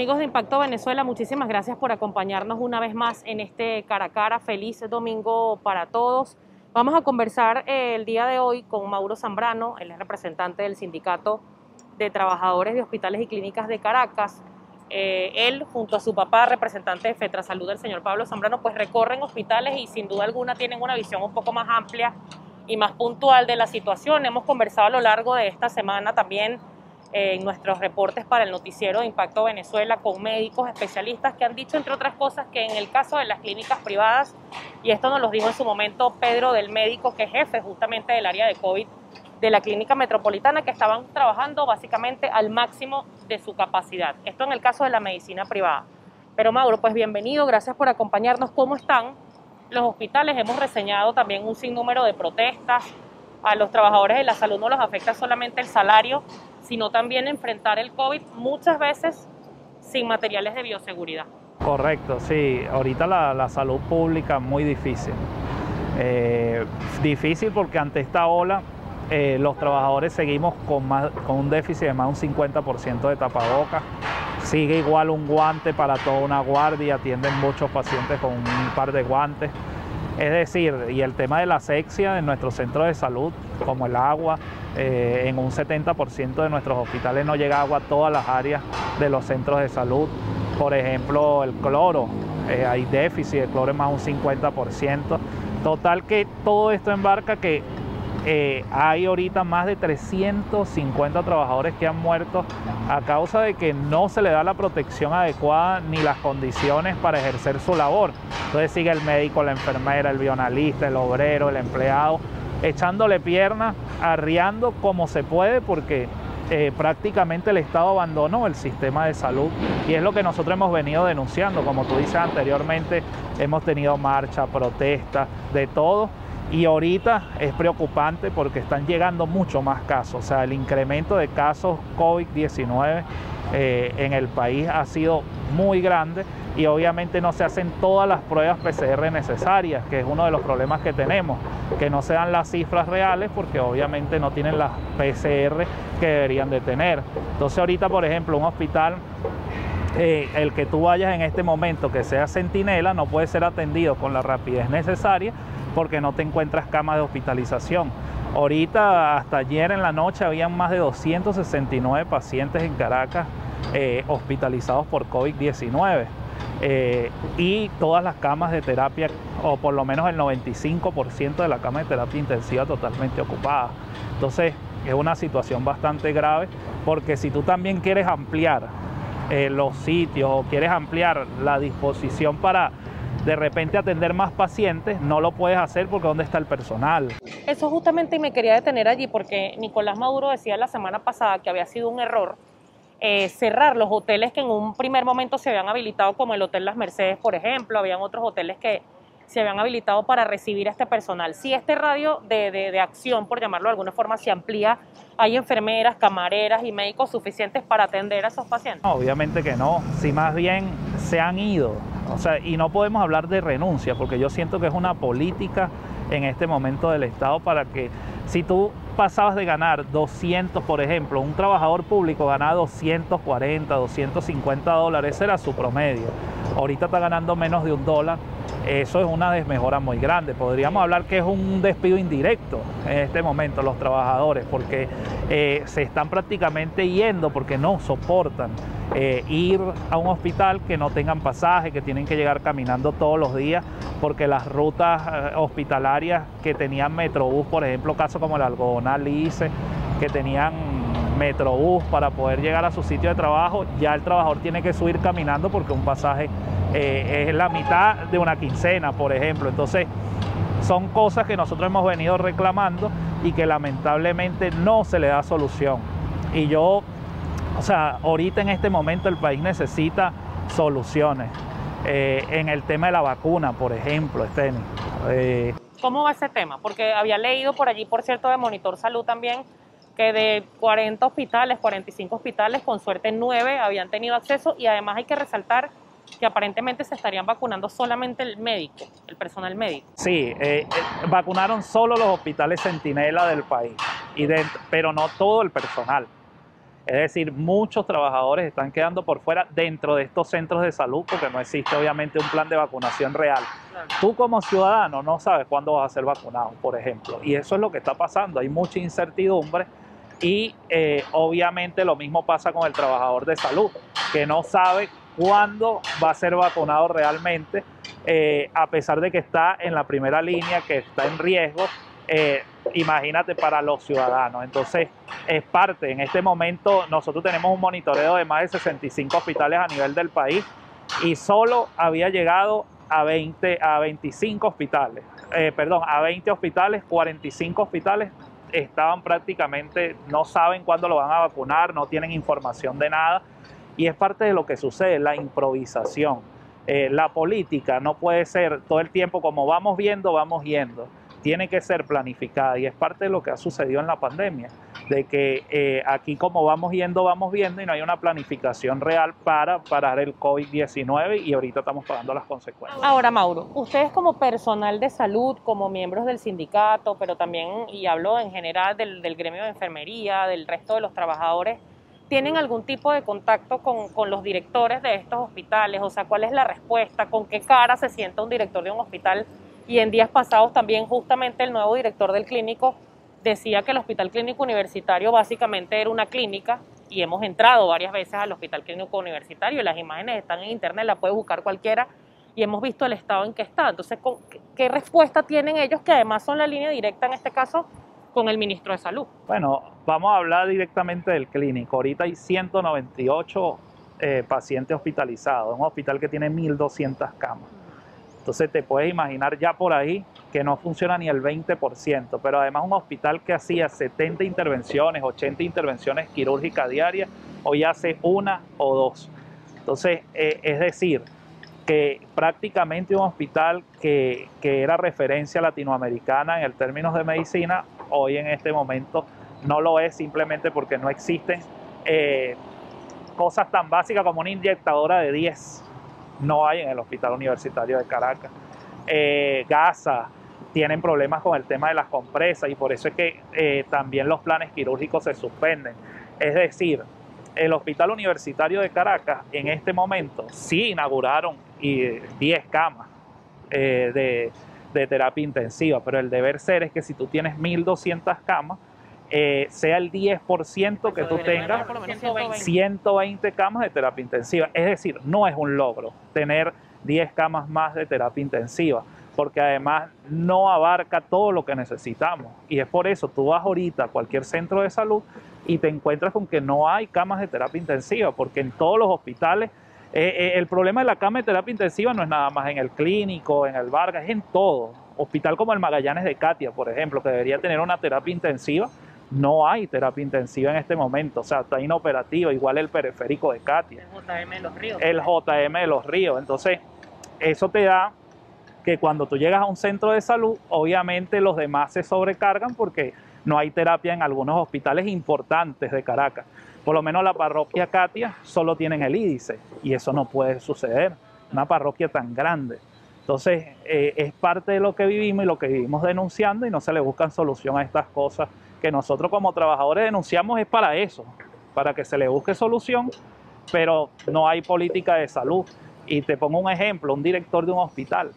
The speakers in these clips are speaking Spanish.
Amigos de Impacto Venezuela, muchísimas gracias por acompañarnos una vez más en este cara a cara. Feliz domingo para todos. Vamos a conversar el día de hoy con Mauro Zambrano, él es representante del Sindicato de Trabajadores de Hospitales y Clínicas de Caracas. Él, junto a su papá, representante de FETRASalud, el señor Pablo Zambrano, pues recorren hospitales y sin duda alguna tienen una visión un poco más amplia y más puntual de la situación. Hemos conversado a lo largo de esta semana también en nuestros reportes para el noticiero de Impacto Venezuela con médicos especialistas que han dicho, entre otras cosas, que en el caso de las clínicas privadas, y esto nos lo dijo en su momento Pedro del Médico, que es jefe justamente del área de COVID de la Clínica Metropolitana, que estaban trabajando básicamente al máximo de su capacidad. Esto en el caso de la medicina privada. Pero Mauro, pues bienvenido, gracias por acompañarnos. ¿Cómo están los hospitales? Hemos reseñado también un sinnúmero de protestas. A los trabajadores de la salud no los afecta solamente el salario, sino también enfrentar el COVID muchas veces sin materiales de bioseguridad. Correcto, sí. Ahorita la salud pública es muy difícil. Difícil porque ante esta ola los trabajadores seguimos con un déficit de más de un 50% de tapabocas. Sigue igual un guante para toda una guardia, atienden muchos pacientes con un par de guantes. Es decir, y el tema de la asepsia en nuestros centros de salud, como el agua, en un 70% de nuestros hospitales no llega agua a todas las áreas de los centros de salud. Por ejemplo, el cloro, hay déficit de cloro en más de un 50%. Total que todo esto embarca que hay ahorita más de 350 trabajadores que han muerto a causa de que no se le da la protección adecuada ni las condiciones para ejercer su labor. Entonces sigue el médico, la enfermera, el bioanalista, el obrero, el empleado, echándole piernas, arriando como se puede porque prácticamente el Estado abandonó el sistema de salud y es lo que nosotros hemos venido denunciando. Como tú dices anteriormente, hemos tenido marcha, protestas, de todo. Y ahorita es preocupante porque están llegando mucho más casos. O sea, el incremento de casos COVID-19 en el país ha sido muy grande y obviamente no se hacen todas las pruebas PCR necesarias, que es uno de los problemas que tenemos, que no se dan las cifras reales porque obviamente no tienen las PCR que deberían de tener. Entonces ahorita, por ejemplo, un hospital, el que tú vayas en este momento que sea centinela, no puede ser atendido con la rapidez necesaria porque no te encuentras camas de hospitalización. Ahorita, hasta ayer en la noche, habían más de 269 pacientes en Caracas hospitalizados por COVID-19 y todas las camas de terapia, o por lo menos el 95% de la cama de terapia intensiva totalmente ocupadas. Entonces, es una situación bastante grave porque si tú también quieres ampliar los sitios o quieres ampliar la disposición para de repente atender más pacientes, no lo puedes hacer porque ¿dónde está el personal? Eso justamente me quería detener allí porque Nicolás Maduro decía la semana pasada que había sido un error cerrar los hoteles que en un primer momento se habían habilitado, como el Hotel Las Mercedes, por ejemplo. Habían otros hoteles que se habían habilitado para recibir a este personal. Si este radio de acción, por llamarlo de alguna forma, se amplía, ¿hay enfermeras, camareras y médicos suficientes para atender a esos pacientes? No, obviamente que no, si más bien se han ido. O sea, y no podemos hablar de renuncia, porque yo siento que es una política en este momento del Estado para que, si tú pasabas de ganar 200, por ejemplo, un trabajador público ganaba 240, 250 dólares, ese era su promedio. Ahorita está ganando menos de $1, eso es una desmejora muy grande. Podríamos hablar que es un despido indirecto en este momento los trabajadores, porque se están prácticamente yendo porque no soportan ir a un hospital que no tengan pasaje, que tienen que llegar caminando todos los días, porque las rutas hospitalarias que tenían Metrobús, por ejemplo, casos como el Algodonal Lice, que tenían Metrobús para poder llegar a su sitio de trabajo, ya el trabajador tiene que subir caminando porque un pasaje es la mitad de una quincena, por ejemplo. Entonces, son cosas que nosotros hemos venido reclamando y que lamentablemente no se le da solución. Y yo, o sea, ahorita en este momento el país necesita soluciones. En el tema de la vacuna, por ejemplo, ¿Cómo va ese tema? Porque había leído por allí, por cierto, de Monitor Salud también, que de 40 hospitales, 45 hospitales, con suerte 9 habían tenido acceso, y además hay que resaltar que aparentemente se estarían vacunando solamente el médico, el personal médico. Sí, vacunaron solo los hospitales centinela del país, pero no todo el personal. Es decir, muchos trabajadores están quedando por fuera dentro de estos centros de salud porque no existe obviamente un plan de vacunación real. Claro. Tú como ciudadano no sabes cuándo vas a ser vacunado, por ejemplo, y eso es lo que está pasando. Hay mucha incertidumbre y obviamente lo mismo pasa con el trabajador de salud, que no sabe cuándo va a ser vacunado realmente, a pesar de que está en la primera línea, que está en riesgo. Imagínate para los ciudadanos. Entonces es parte, en este momento nosotros tenemos un monitoreo de más de 65 hospitales a nivel del país y solo había llegado a 25 hospitales, a 20 hospitales, 45 hospitales estaban prácticamente, no saben cuándo lo van a vacunar, no tienen información de nada, y es parte de lo que sucede, la improvisación. La política no puede ser todo el tiempo como vamos viendo, vamos yendo. Tiene que ser planificada y es parte de lo que ha sucedido en la pandemia, de que aquí como vamos viendo y no hay una planificación real para parar el COVID-19 y ahorita estamos pagando las consecuencias. Ahora, Mauro, ustedes como personal de salud, como miembros del sindicato, pero también, y hablo en general del gremio de enfermería, del resto de los trabajadores, ¿tienen algún tipo de contacto con los directores de estos hospitales? O sea, ¿cuál es la respuesta? ¿Con qué cara se sienta un director de un hospital? Y en días pasados también justamente el nuevo director del clínico decía que el Hospital Clínico Universitario básicamente era una clínica, y hemos entrado varias veces al Hospital Clínico Universitario y las imágenes están en internet, las puede buscar cualquiera, y hemos visto el estado en que está. Entonces, ¿qué respuesta tienen ellos, que además son la línea directa en este caso con el ministro de Salud? Bueno, vamos a hablar directamente del clínico. Ahorita hay 198 pacientes hospitalizados, un hospital que tiene 1.200 camas. Entonces te puedes imaginar ya por ahí que no funciona ni el 20%, pero además un hospital que hacía 70 intervenciones, 80 intervenciones quirúrgicas diarias, hoy hace una o dos. Entonces, es decir, que prácticamente un hospital que era referencia latinoamericana en términos de medicina, hoy en este momento no lo es, simplemente porque no existen cosas tan básicas como una inyectadora de 10. No hay en el Hospital Universitario de Caracas. Gasas, tienen problemas con el tema de las compresas y por eso es que también los planes quirúrgicos se suspenden. Es decir, el Hospital Universitario de Caracas en este momento sí inauguraron 10 camas de terapia intensiva, pero el deber ser es que si tú tienes 1.200 camas, sea el 10% que tú tengas 120 camas de terapia intensiva. Es decir, no es un logro tener 10 camas más de terapia intensiva, porque además no abarca todo lo que necesitamos. Y es por eso, tú vas ahorita a cualquier centro de salud y te encuentras con que no hay camas de terapia intensiva, porque en todos los hospitales, el problema de la cama de terapia intensiva no es nada más en el clínico, en el Vargas, es en todo. Hospital como el Magallanes de Catia, por ejemplo, que debería tener una terapia intensiva, no hay terapia intensiva en este momento, o sea, está inoperativo, igual el periférico de Catia. El JM de los Ríos. El JM de los Ríos. Entonces, eso te da que cuando tú llegas a un centro de salud, obviamente los demás se sobrecargan porque no hay terapia en algunos hospitales importantes de Caracas. Por lo menos la parroquia Catia solo tienen el IDICE y eso no puede suceder, una parroquia tan grande. Entonces, es parte de lo que vivimos y lo que vivimos denunciando y no se le buscan solución a estas cosas que nosotros como trabajadores denunciamos. Es para eso, para que se le busque solución, pero no hay política de salud. Y te pongo un ejemplo, un director de un hospital,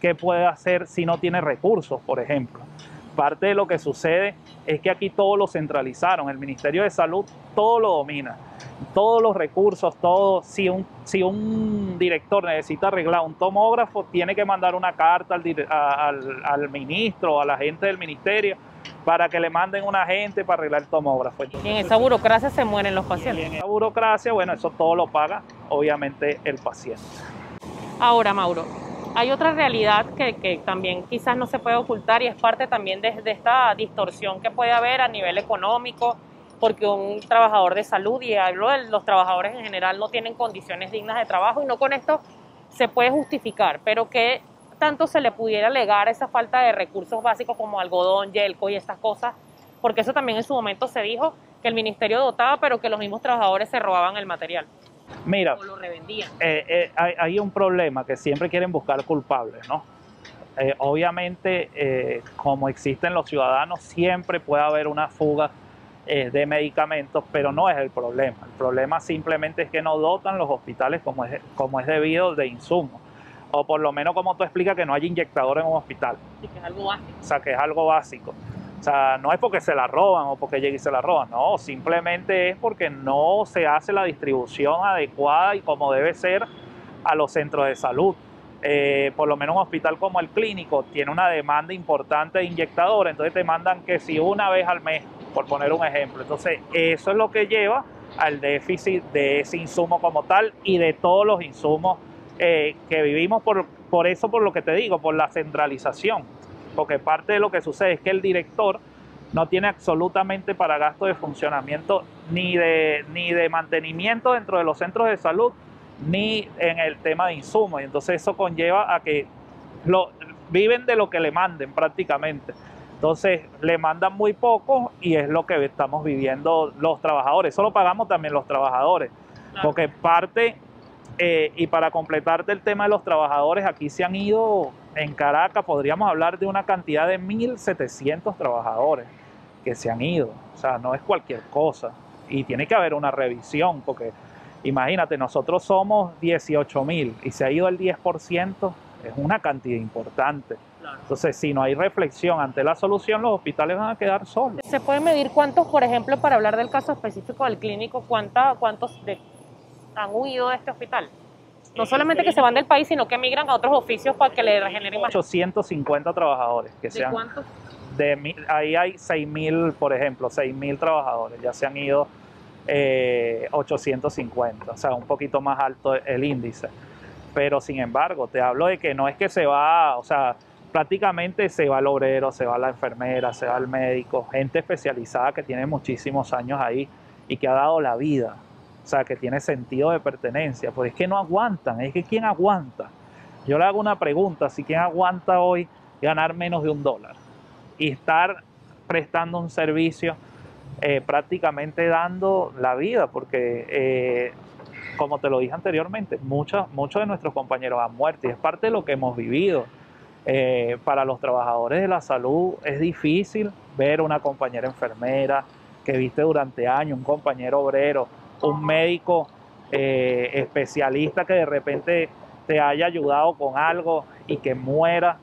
¿qué puede hacer si no tiene recursos, por ejemplo? Parte de lo que sucede es que aquí todo lo centralizaron, el Ministerio de Salud todo lo domina, todos los recursos, todo. Si un director necesita arreglar un tomógrafo, tiene que mandar una carta al ministro, a la gente del ministerio, para que le manden una gente para arreglar el tomógrafo. Entonces, y en esa burocracia se mueren los pacientes. Y en esa burocracia, bueno, eso todo lo paga obviamente el paciente. Ahora, Mauro, hay otra realidad que también quizás no se puede ocultar y es parte también de esta distorsión que puede haber a nivel económico, porque un trabajador de salud, y hablo de los trabajadores en general, no tienen condiciones dignas de trabajo, y no con esto se puede justificar, pero que tanto se le pudiera alegar esa falta de recursos básicos como algodón, yelco y estas cosas, porque eso también en su momento se dijo que el ministerio dotaba, pero que los mismos trabajadores se robaban el material. Mira, o lo revendían. Hay un problema que siempre quieren buscar culpables, ¿no? Obviamente, como existen los ciudadanos, siempre puede haber una fuga de medicamentos, pero no es el problema. El problema simplemente es que no dotan los hospitales como es debido de insumos. O por lo menos, como tú explicas, que no hay inyectador en un hospital. Sí, que es algo básico. O sea, que es algo básico. O sea, no es porque se la roban o porque llegue y se la roban, no, simplemente es porque no se hace la distribución adecuada y como debe ser a los centros de salud. Por lo menos un hospital como el Clínico tiene una demanda importante de inyectadores, entonces te mandan que si una vez al mes, por poner un ejemplo. Entonces, eso es lo que lleva al déficit de ese insumo como tal y de todos los insumos que vivimos por eso, por lo que te digo, por la centralización. Porque parte de lo que sucede es que el director no tiene absolutamente para gasto de funcionamiento ni de mantenimiento dentro de los centros de salud, ni en el tema de insumos. Y entonces eso conlleva a que viven de lo que le manden prácticamente. Entonces le mandan muy poco y es lo que estamos viviendo los trabajadores. Eso lo pagamos también los trabajadores. Claro. Porque parte, y para completarte el tema de los trabajadores, aquí se han ido, en Caracas podríamos hablar de una cantidad de 1.700 trabajadores que se han ido. O sea, no es cualquier cosa. Y tiene que haber una revisión porque imagínate, nosotros somos 18.000 y se ha ido el 10%, es una cantidad importante. Claro. Entonces, si no hay reflexión ante la solución, los hospitales van a quedar solos. ¿Se puede medir cuántos, por ejemplo, para hablar del caso específico del Clínico, cuántos han huido de este hospital? No solamente que se van del país, sino que emigran a otros oficios para que le regeneren más. 850 trabajadores. ¿De cuántos? Ahí hay 6.000, por ejemplo, 6.000 trabajadores. Ya se han ido 850, o sea, un poquito más alto el índice. Pero sin embargo, te hablo de que no es que se va, o sea, prácticamente se va el obrero, se va la enfermera, se va el médico, gente especializada que tiene muchísimos años ahí y que ha dado la vida, o sea, que tiene sentido de pertenencia, pues es que no aguantan, es que ¿quién aguanta? Yo le hago una pregunta, si ¿quién aguanta hoy ganar menos de $1 y estar prestando un servicio prácticamente dando la vida? Porque como te lo dije anteriormente, muchos de nuestros compañeros han muerto y es parte de lo que hemos vivido. Para los trabajadores de la salud es difícil ver una compañera enfermera que viste durante años, un compañero obrero, un médico especialista que de repente te haya ayudado con algo y que muera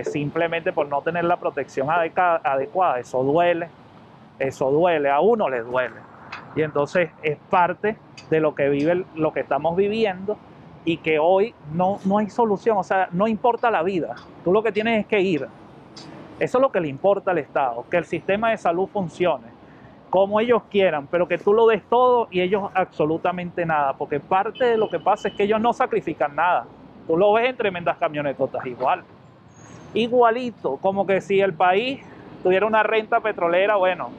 simplemente por no tener la protección adecuada. Eso duele, a uno le duele. Y entonces es parte de lo que lo que estamos viviendo y que hoy no hay solución, o sea, no importa la vida, tú lo que tienes es que ir. Eso es lo que le importa al Estado, que el sistema de salud funcione como ellos quieran, pero que tú lo des todo y ellos absolutamente nada, porque parte de lo que pasa es que ellos no sacrifican nada. Tú lo ves en tremendas camionetotas igualito, como que si el país tuviera una renta petrolera, bueno,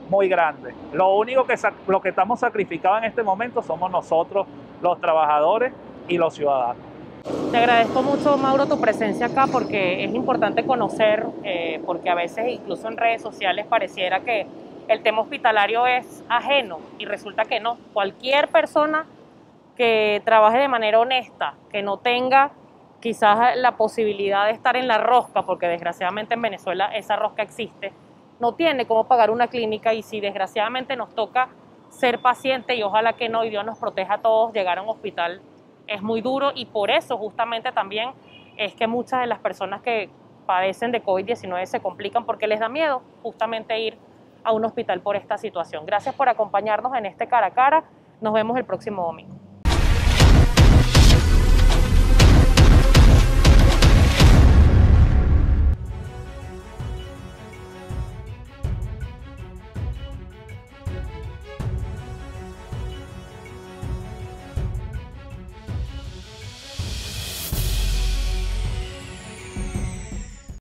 muy grande. Lo único lo que estamos sacrificados en este momento somos nosotros, los trabajadores y los ciudadanos. Te agradezco mucho, Mauro, tu presencia acá porque es importante conocer, porque a veces incluso en redes sociales pareciera que el tema hospitalario es ajeno y resulta que no. Cualquier persona que trabaje de manera honesta, que no tenga quizás la posibilidad de estar en la rosca, porque desgraciadamente en Venezuela esa rosca existe, no tiene cómo pagar una clínica y si desgraciadamente nos toca ser paciente y ojalá que no y Dios nos proteja a todos, llegar a un hospital es muy duro y por eso justamente también es que muchas de las personas que padecen de COVID-19 se complican porque les da miedo justamente ir a un hospital por esta situación. Gracias por acompañarnos en este Cara a Cara, nos vemos el próximo domingo.